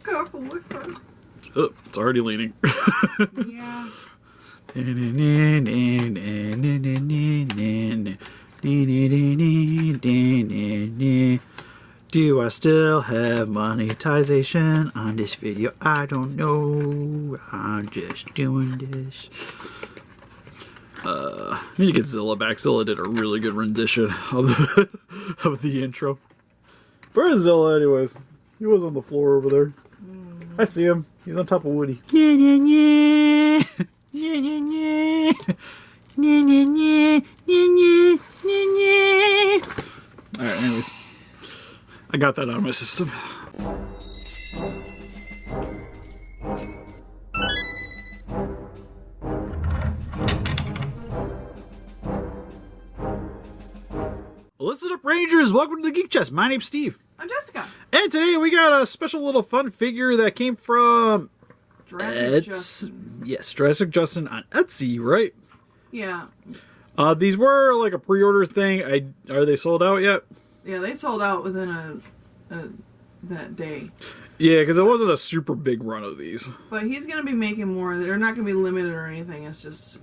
careful with her. Oh, it's already leaning. Yeah. Do I still have monetization on this video? I don't know. I'm just doing this. I need to get Zilla back. Zilla did a really good rendition of the intro. Where is Zilla anyways? He was on the floor over there. I see him. He's on top of Woody. Alright, anyways. I got that out of my system. Listen up, Rangers! Welcome to the Geek Chest. My name's Steve. I'm Jessica. And today we got a special little fun figure that came from Jurassic Justin. Yes, Jurassic Justin on Etsy, right? Yeah. These were like a pre-order thing. Are they sold out yet? Yeah, they sold out within that day. Yeah, because it wasn't a super big run of these. But he's going to be making more. They're not going to be limited or anything. It's just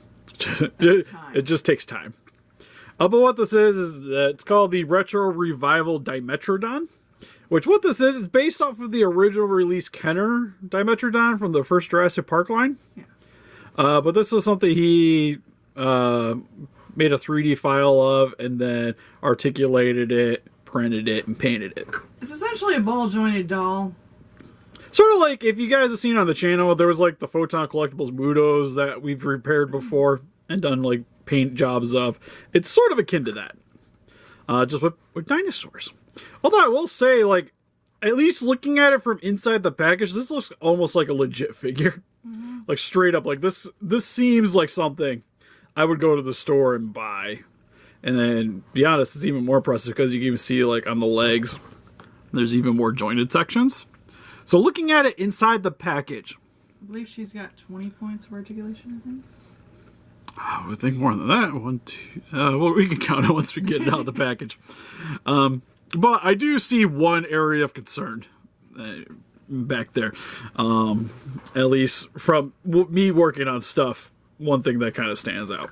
it just takes time. But what this is that it's called the Retro Revival Dimetrodon. Which what this is based off of the original release Kenner Dimetrodon from the first Jurassic Park line. Yeah. But this was something he made a 3D file of and then articulated it, printed it, and painted it. It's essentially a ball-jointed doll. Sort of like if you guys have seen on the channel, there was like the Photon Collectibles Mudos that we've repaired before and done like paint jobs of. It's sort of akin to that. Just with dinosaurs. Although I will say, like, at least looking at it from inside the package, this looks almost like a legit figure. Mm-hmm. Like, straight up, like, this seems like something I would go to the store and buy. And then, be honest, it's even more impressive because you can even see, like, on the legs, there's even more jointed sections. So looking at it inside the package. I believe she's got 20 points of articulation, I think. I would think more than that. 1, 2... well, we can count it once we get it out of the package. But I do see one area of concern back there. At least from me working on stuff, one thing that kind of stands out.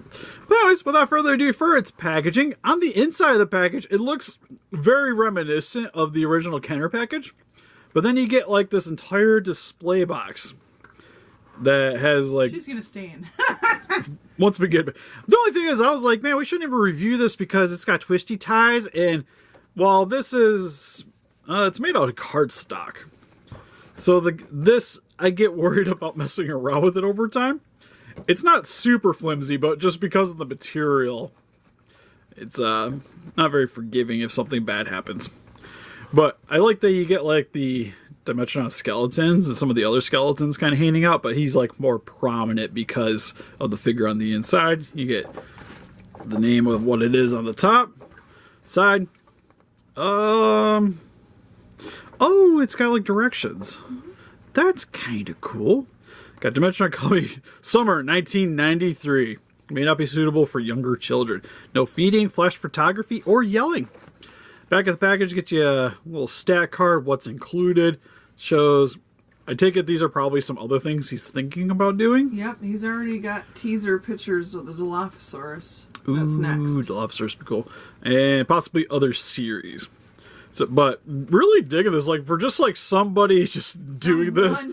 But anyways, without further ado, for its packaging, on the inside of the package, it looks very reminiscent of the original Kenner package. But then you get like this entire display box that has like... She's going to stand. Once we get... The only thing is, I was like, man, we shouldn't even review this because it's got twisty ties and... Well, this is, it's made out of cardstock. So this, I get worried about messing around with it over time. It's not super flimsy, but just because of the material, it's not very forgiving if something bad happens. But I like that you get like the Dimetrodon skeletons and some of the other skeletons kind of hanging out, but he's like more prominent because of the figure on the inside. You get the name of what it is on the top, side. Oh, it's got like directions. That's kind of cool. Got Dimetrodon coming summer 1993. May not be suitable for younger children. No feeding, flash photography, or yelling. Back of the package, get you a little stat card. What's included shows. I take it these are probably some other things he's thinking about doing. Yep, he's already got teaser pictures of the Dilophosaurus. That's next. Ooh, Dilophosaurus would be cool. And possibly other series. So, but really digging this, like, for just, like, somebody just doing this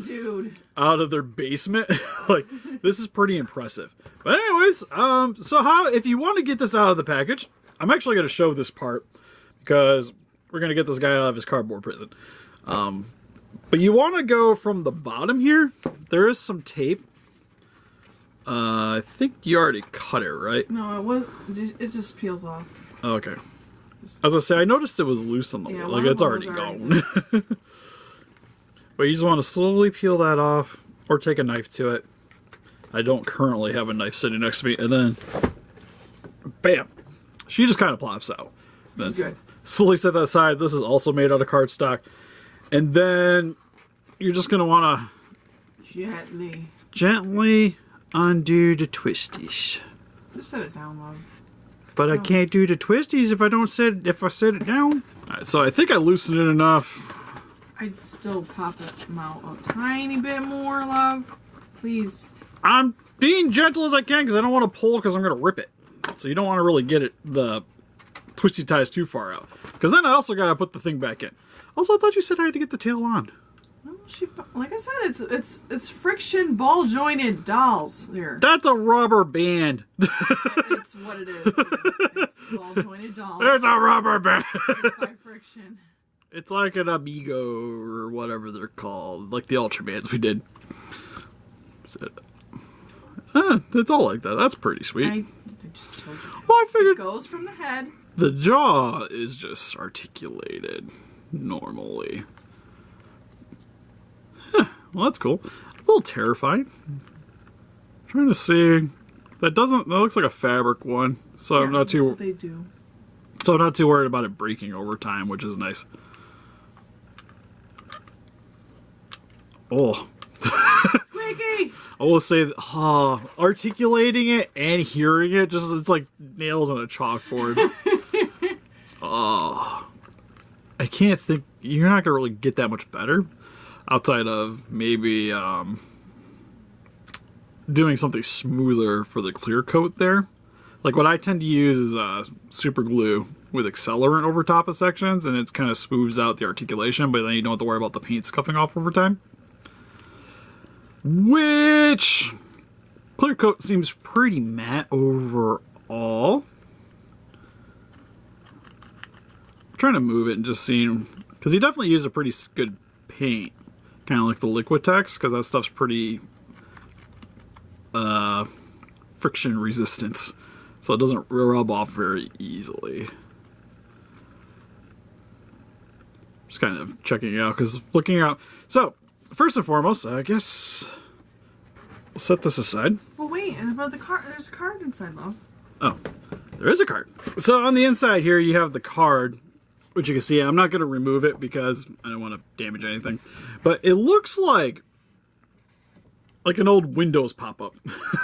out of their basement. Like, this is pretty impressive. But anyways, so how, if you want to get this out of the package, I'm actually going to show this part because we're going to get this guy out of his cardboard prison. But you want to go from the bottom here. There is some tape. I think you already cut it, right? No, it just peels off. Oh, okay. As I say, I noticed it was loose on the wall. Like, it's already gone. But you just want to slowly peel that off or take a knife to it. I don't currently have a knife sitting next to me. And then, bam. She just kind of plops out. Then good. Slowly set that aside. This is also made out of cardstock. And then you're just going to want to gently undo the twisties. Just set it down, love. But I can't do the twisties if I set it down. Alright, so I think I loosened it enough. I'd still pop them out a tiny bit more, love. Please. I'm being gentle as I can because I don't want to pull because I'm going to rip it. So you don't want to really get it the twisty ties too far out. Because then I also got to put the thing back in. Also, I thought you said I had to get the tail on. Well, like I said, it's friction ball jointed dolls here. That's a rubber band. It's what it is. It's ball jointed dolls. There's a rubber band. It's by friction. It's like an Amigo or whatever they're called, like the Ultrabands we did. So, it's all like that. That's pretty sweet. I just told you. Well, I figured It goes from the head. the jaw is just articulated normally. Huh, well, that's cool. A little terrifying. Trying to see. That looks like a fabric one, so Yeah, I'm not that's too. what they do. So I'm not too worried about it breaking over time, which is nice. Oh. Squeaky! I will say that, articulating it and hearing it, it's like nails on a chalkboard. I can't think, you're not going to really get that much better outside of maybe doing something smoother for the clear coat there. Like what I tend to use is super glue with accelerant over top of sections, and it kind of smooths out the articulation, but then you don't have to worry about the paint scuffing off over time. Which clear coat seems pretty matte overall. I'm trying to move it and just seeing, because he definitely used a pretty good paint, kind of like the Liquitex, because that stuff's pretty friction resistance, so it doesn't rub off very easily. Just kind of checking it out, because looking out. So first and foremost, I guess we'll set this aside. Well, wait, and about the card, there's a card inside, though. Oh, there is a card. So on the inside here, you have the card, which you can see. I'm not going to remove it because I don't want to damage anything. But it looks like an old Windows pop-up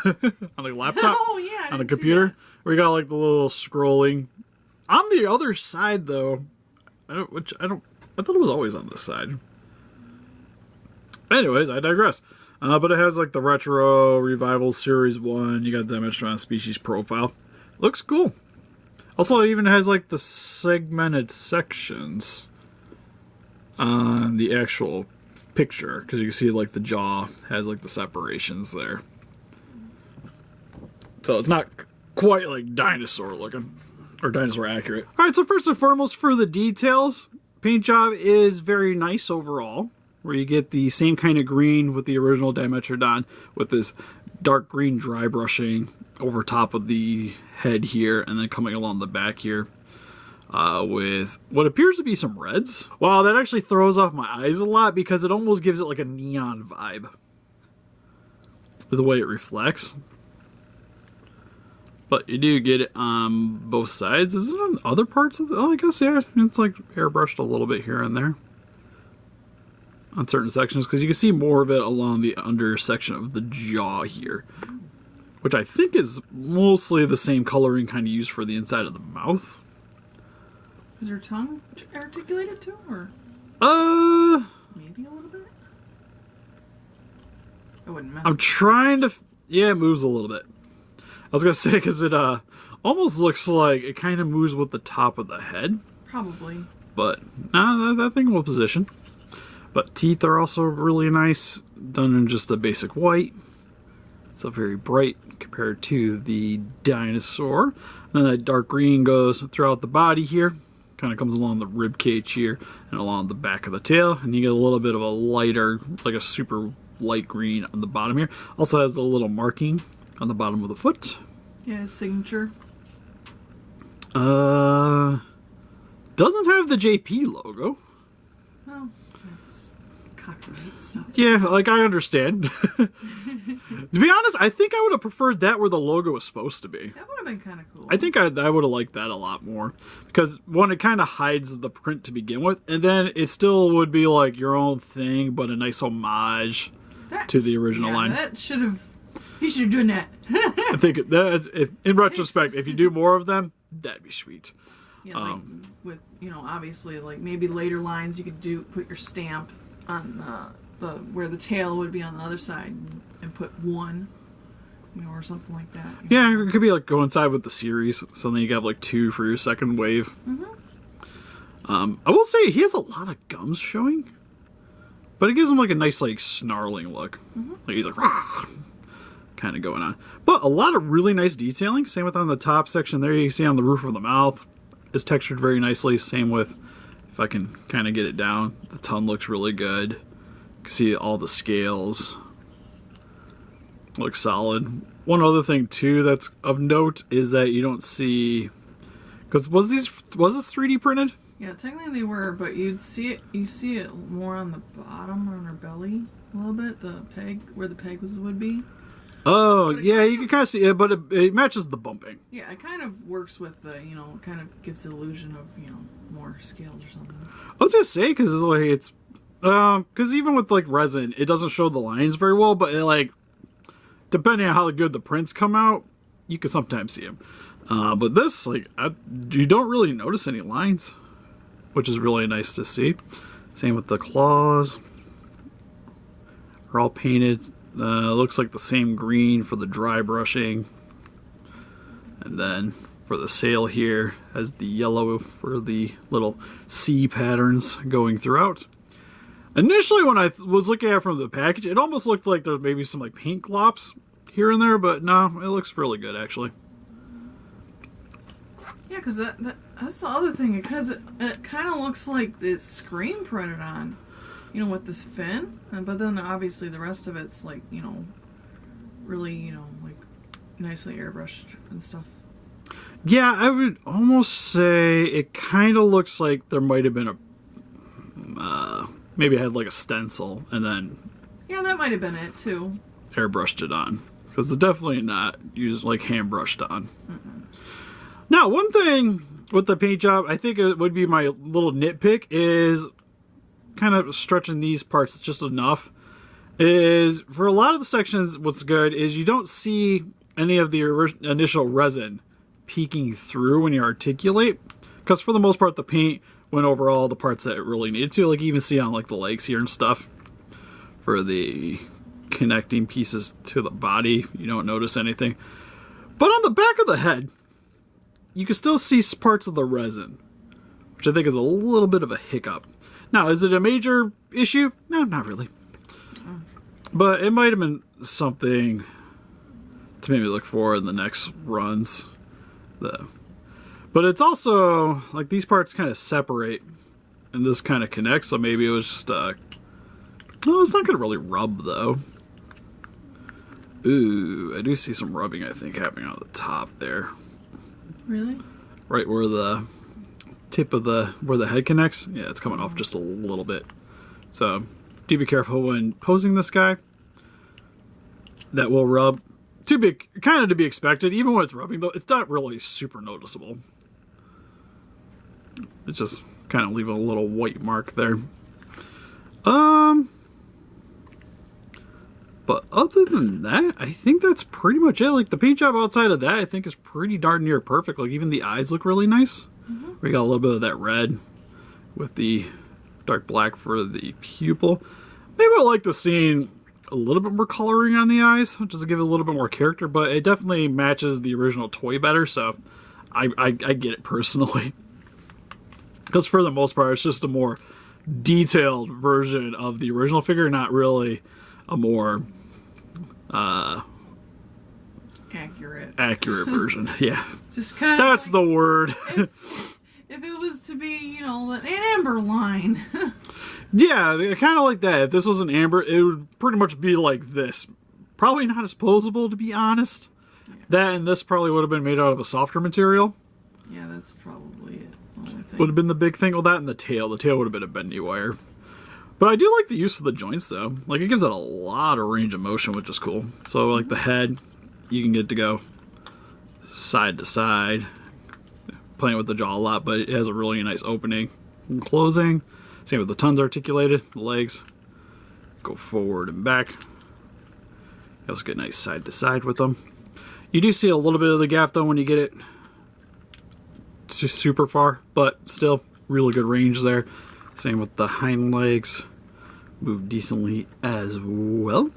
on a laptop, Oh, yeah, on a computer, where you got like the little scrolling. On the other side, though, I thought it was always on this side. Anyways, I digress. But it has like the Retro Revival Series 1. You got Dimetrodon species profile. Looks cool. Also, it even has like the segmented sections on the actual picture, because you can see like the jaw has like the separations there. So it's not quite like dinosaur looking, or dinosaur accurate. Alright, so first and foremost, for the details, paint job is very nice overall, where you get the same kind of green with the original Dimetrodon, with this dark green dry brushing over top of the head here, and then coming along the back here with what appears to be some reds. Wow, that actually throws off my eyes a lot because it almost gives it like a neon vibe with the way it reflects. But you do get it on both sides. Is it on other parts of the... Oh, I guess, yeah. It's like airbrushed a little bit here and there on certain sections, because you can see more of it along the under section of the jaw here, which I think is mostly the same coloring kind of used for the inside of the mouth. Is her tongue articulated too, or maybe a little bit? I wouldn't mess. I'm trying to... Yeah, it moves a little bit. I was gonna say, because it almost looks like it kind of moves with the top of the head. Probably. But nah, that thing will position. But teeth are also really nice, done in just a basic white. So very bright compared to the dinosaur. And then that dark green goes throughout the body here. Kind of comes along the rib cage here and along the back of the tail. And you get a little bit of a lighter, like a super light green on the bottom here. Also has the little marking on the bottom of the foot. Yeah, his signature. Doesn't have the JP logo. Well, that's copyright stuff. Yeah, like I understand. To be honest, I think I would have preferred that where the logo was supposed to be. That would have been kind of cool. I think I would have liked that a lot more. Because, one, it kind of hides the print to begin with, and then it still would be like your own thing, but a nice homage to the original line. That should have... He should have done that. I think, in retrospect, if you do more of them, that'd be sweet. Yeah, like with, you know, obviously, like maybe later lines you could put your stamp on the where the tail would be on the other side and put 1, you know, or something like that. Yeah, it could be like coincide with the series, so then you have like 2 for your second wave. I will say he has a lot of gums showing, but it gives him like a nice like snarling look. Like he's like kind of going on, but a lot of really nice detailing. Same with on the top section there. You can see on the roof of the mouth is textured very nicely. Same with, if I can kind of get it down, the tongue looks really good. You can see all the scales look solid. One other thing too that's of note is that you don't see, because was this 3D printed? Yeah, technically they were, but you see it more on the bottom, on her belly a little bit, the peg, where the peg would be. Oh, yeah, you can kind of see it, but it matches the bumping. Yeah, it kind of works with the, you know, kind of gives the illusion of, you know, more scales or something. I was gonna say, because because even with like resin, it doesn't show the lines very well, but it, like, depending on how good the prints come out, you can sometimes see them. But this, like, you don't really notice any lines, which is really nice to see. Same with the claws. They're all painted. Looks like the same green for the dry brushing. And then for the sail here has the yellow for the little C patterns going throughout. Initially when I was looking at it from the package, it almost looked like there's maybe some like paint glops here and there, but no, it looks really good actually. Yeah, because that's the other thing, because it kind of looks like it's screen printed on, you know, with this fin, but then obviously the rest of it's like, you know, really, you know, like nicely airbrushed and stuff. Yeah, I would almost say it kind of looks like there might have been a, maybe it had like a stencil and then... Yeah, that might have been it too. Airbrushed it on. Because it's definitely not used like hand brushed on. Now, one thing with the paint job, I think it would be my little nitpick, is kind of stretching these parts just enough. Is for a lot of the sections, what's good is you don't see any of the initial resin peeking through when you articulate. Because for the most part, the paint went over all the parts that it really needed to. Like you even see on like the legs here and stuff. For the connecting pieces to the body, you don't notice anything. But on the back of the head, you can still see parts of the resin, which I think is a little bit of a hiccup. Now, is it a major issue? No, not really. But it might have been something to maybe look for in the next runs. But it's also, like, these parts kind of separate, and this kind of connects, so maybe it was just, no, it's not going to really rub, though. Ooh, I do see some rubbing, I think, happening on the top there. Really? Right where the tip of where the head connects. Yeah, it's coming off just a little bit. So do be careful when posing this guy. That will rub. Kind of to be expected. Even when it's rubbing, though, it's not really super noticeable. It's just kind of leaving a little white mark there. But other than that, I think that's pretty much it. Like, the paint job outside of that, I think is pretty darn near perfect. Like, even the eyes look really nice. We got a little bit of that red with the dark black for the pupil. Maybe I'd like to see a little bit more coloring on the eyes, just to give it a little bit more character, but it definitely matches the original toy better, so I get it personally. Because for the most part, it's just a more detailed version of the original figure, not really a more accurate version. Yeah, just kind of that's like, the word. If it was to be, you know, an amber line. Yeah, kind of like that. If this was an amber, it would pretty much be like this. Probably not as posable, to be honest. Yeah. That and this probably would have been made out of a softer material. Yeah, that's probably it. Would have been the big thing. Well, that and the tail. The tail would have been a bendy wire. But I do like the use of the joints, though. Like, it gives it a lot of range of motion, which is cool. So, like, the head, you can get to go side to side. Playing with the jaw a lot, but it has a really nice opening and closing. Same with the tongues articulated. The legs go forward and back. You also get nice side to side with them. You do see a little bit of the gap, though, when you get it super far, but still really good range there. Same with the hind legs. Move decently as well.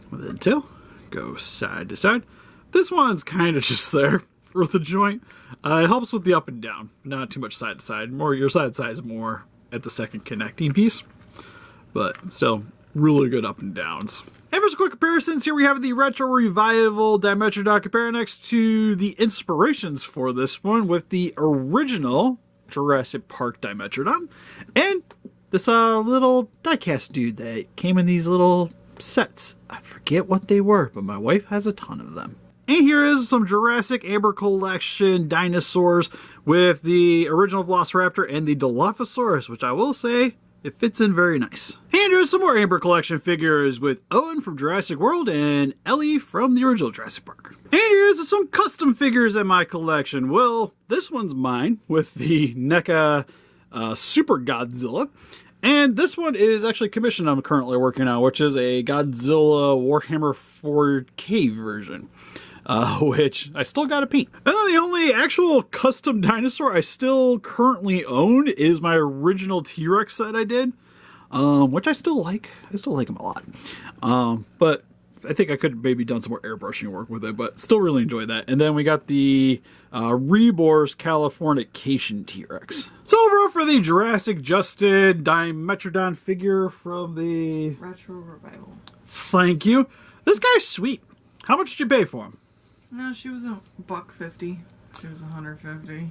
With the tail, go side to side. This one's kind of just there for the joint. It helps with the up and down, not too much side to side. More your side to side is more at the second connecting piece, but still really good up and downs. And for some quick comparisons, here we have the Retro Revival Dimetrodon compared next to the inspirations for this one with the original Jurassic Park Dimetrodon and this little diecast dude that came in these little sets. I forget what they were, but my wife has a ton of them. And here is some Jurassic Amber Collection dinosaurs with the original Velociraptor and the Dilophosaurus, which I will say, it fits in very nice. And here's some more Amber Collection figures with Owen from Jurassic World and Ellie from the original Jurassic Park. And here's some custom figures in my collection. Well, this one's mine with the NECA Super Godzilla. And this one is actually commissioned I'm currently working on, which is a Godzilla Warhammer 4K version. Which I still gotta paint. And then the only actual custom dinosaur I still currently own is my original T-Rex that I did, which I still like. I still like him a lot. But I think I could have maybe done some more airbrushing work with it, but still really enjoy that. And then we got the Rebor's Californication T-Rex. So overall for the Jurassic Justin Dimetrodon figure from the Retro Revival. Thank you. This guy's sweet. How much did you pay for him? No, she was $150. She was $150.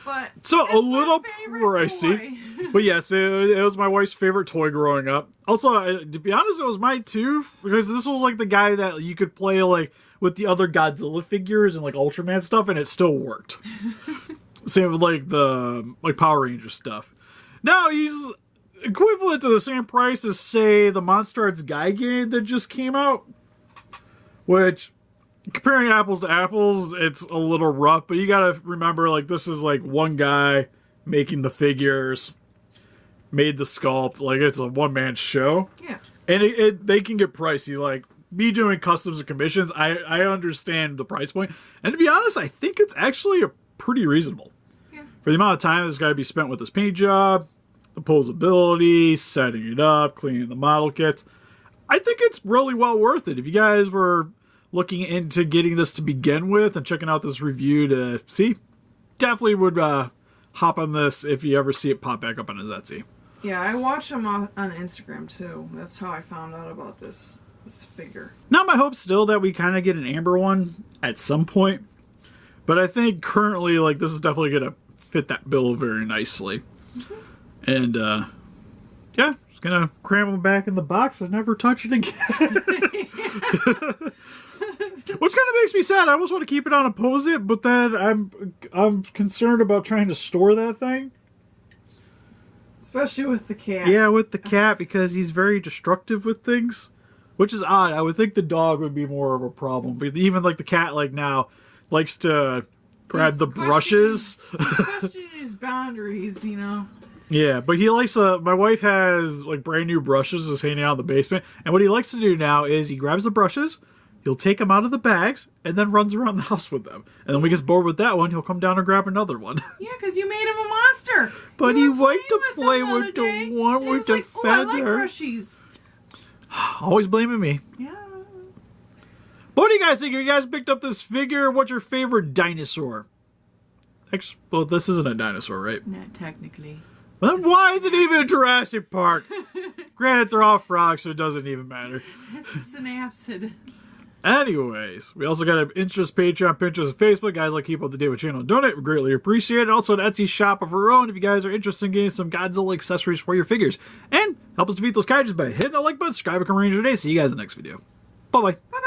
But so a little pricey. But yes, it was my wife's favorite toy growing up. Also, to be honest, it was mine too, because this was like the guy that you could play like with the other Godzilla figures and like Ultraman stuff, and it still worked. Same with like the Power Ranger stuff. Now he's equivalent to the same price as say the Monster Arts Guy game that just came out. Which, comparing apples to apples, it's a little rough, but you gotta remember, like, this is, like, one guy making the figures, made the sculpt, like, it's a one-man show. Yeah. And they can get pricey, like, me doing customs and commissions, I understand the price point, and to be honest, I think it's actually pretty reasonable. Yeah. For the amount of time that's gotta be spent with this paint job, the posability, setting it up, cleaning the model kits, I think it's really well worth it. If you guys were looking into getting this to begin with and checking out this review to see, definitely would hop on this if you ever see it pop back up on his Etsy. Yeah, I watch him on Instagram too. That's how I found out about this figure. Now my hope's still that we kind of get an Amber one at some point, but I think currently like this is definitely going to fit that bill very nicely. Mm-hmm. And yeah, just gonna cram them back in the box and never touch it again. Which kind of makes me sad. I almost want to keep it on and pose it, but then I'm concerned about trying to store that thing. Especially with the cat. Yeah, with the cat, because he's very destructive with things. Which is odd. I would think the dog would be more of a problem. But even like the cat like now likes to grab the brushes. Questioning his boundaries, you know. Yeah, but he likes my wife has like brand new brushes just hanging out in the basement, and what he likes to do now is he grabs the brushes, he'll take them out of the bags, and then runs around the house with them. And then when he gets bored with that one, he'll come down and grab another one. Yeah, because you made him a monster. But he liked to play with the one with the feather. I like brushies. Always blaming me. Yeah. But what do you guys think? If you guys picked up this figure, what's your favorite dinosaur? Actually, well, this isn't a dinosaur, right? Not technically. Then why is it even a Jurassic Park? Granted, they're all frogs, so it doesn't even matter. It's a synapsid. Anyways, we also got an Interest, Patreon, Pinterest, and Facebook. Guys, like keep up to date with channel and donate. We greatly appreciate it. Also, an Etsy shop of our own if you guys are interested in getting some Godzilla accessories for your figures. And help us defeat those kaijus by hitting that like button, subscribe, and come range today. See you guys in the next video. Bye-bye. Bye-bye.